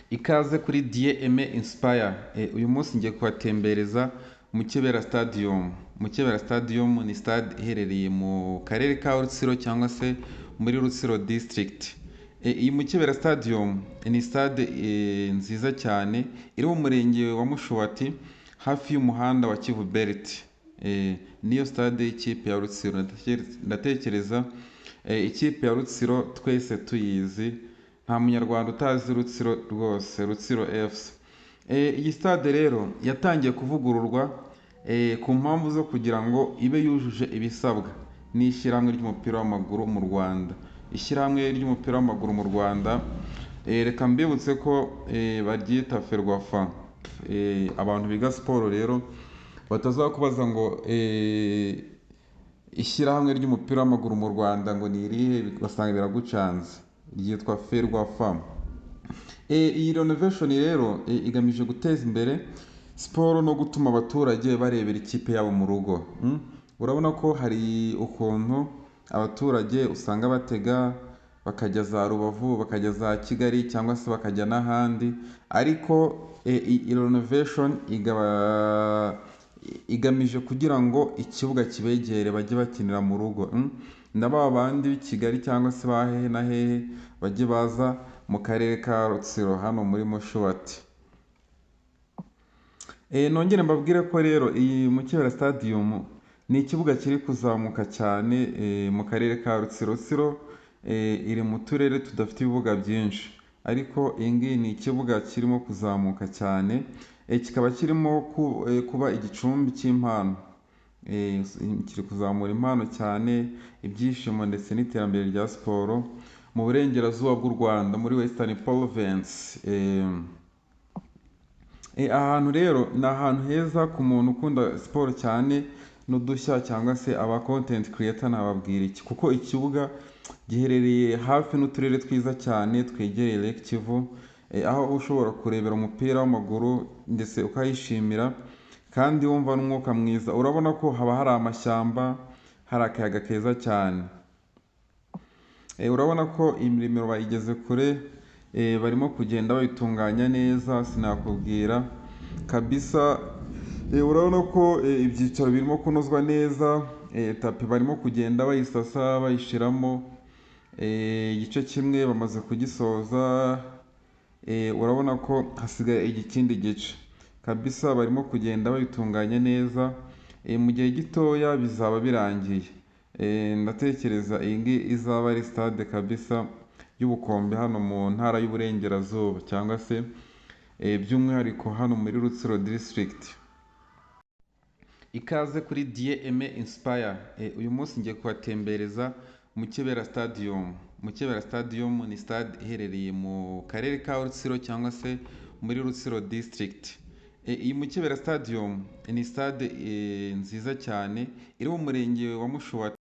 Ikaze kuri DME Inspire. Uyu munsi ngiye kubatembereza Mukebera Stadium. Mukebera Stadium ni stade iherereye mu karere ka Rutsiro cyangwa se muri Rutsiro District. Iyi Mukebera Stadium ni stade nziza cyane iri mu murenge wa Mushubati hafi y'umuhanda wa Kivu Belt. Niyo stade y'ikipe ya Rutsiro. Ndatekereza ikipe ya Rutsiro twese tuyizi. Nta munyarwanda utazi Rutsiro rwose, Rutsiro FC. Iyi stade rero yatangiye kuvugururwa ku mpamvu zo kugira ngo ibe yujuje ibisabwa n'ishyirahamwe ry'umupira w'amaguru mu Rwanda. Ishyirahamwe ry'umupira w'amaguru mu Rwanda, reka mbibutse ko baryita Ferwafa. Abantu biga siporo rero batazakubaza ngo ishyirahamwe ry'umupira w'amaguru mu Rwanda ngo ni irihe, basanga biragucanze. Ryitwa Ferwafa. Iyi renovation rero igamije guteza imbere siporo no gutuma abaturage barebera ikipe yabo mu rugo. Urabona ko hari ukuntu abaturage usanga batega bakajya za Rubavu, bakajya za Kigali cyangwa se bakajya n'ahandi, ariko iyi renovation igamije kugira ngo ikibuga kibegere bajye bakinira mu rugo. Ndaba bandi b'i Kigali cyangwa se ba hehe na hehe bajye baza mu karere ka Rutsiro hano muri Mushubati. Nongere mbabwire ko rero iyi Mukebera Stadium ni ikibuga kiri kuzamuka cyane mu karere ka Rutsiro. Rutsiro iri mu turere tudafite ibibuga byinshi, ariko iyi ngiyi ni ikibuga kirimo kuzamuka cyane, kikaba kirimo kuba igicumbi cy'impano. Kiri kuzamura impano cyane, ibyishimo ndetse n'iterambere rya siporo mu burengerazuba bw'u Rwanda muri Western Province. Ahantu rero ni ahantu heza ku muntu ukunda siporo cyane n'udushya cyangwa se aba content creator. Nababwira iki, kuko ikibuga giherereye hafi n'uturere twiza cyane twegereye Lake Kivu, aho ushobora kurebera umupira w'amaguru ndetse ukayishimira kandi wumva n'umwuka mwiza. Urabona ko haba hari amashyamba, hari akayaga keza cyane. Urabona ko imirimo bayigeze kure, barimo kugenda bayitunganya neza, sinakubwira kabisa. Urabona ko ibyicaro birimo kunozwa neza, tapi barimo kugenda bayisasa bayishiramo. Igice kimwe bamaze kugisoza, urabona ko hasigaye ikindi gice kabisa, barimo kugenda bayitunganya neza. Mu gihe gitoya bizaba birangiye. Ndatekereza iyi ngiyi izaba ari stade kabisa y'ubukombe hano mu ntara y'Uburengerazuba, cyangwa se by'umwihariko hano muri Rutsiro District. Ikaze kuri DME Inspire. Uyu munsi ngiye kubatembereza Mukebera Stadium. Mukebera Stadium ni stade iherereye mu karere ka Rutsiro cyangwa se muri Rutsiro District. Iyi Mukebera Stadium ni stade nziza cyane iri mu murenge wa Mushubati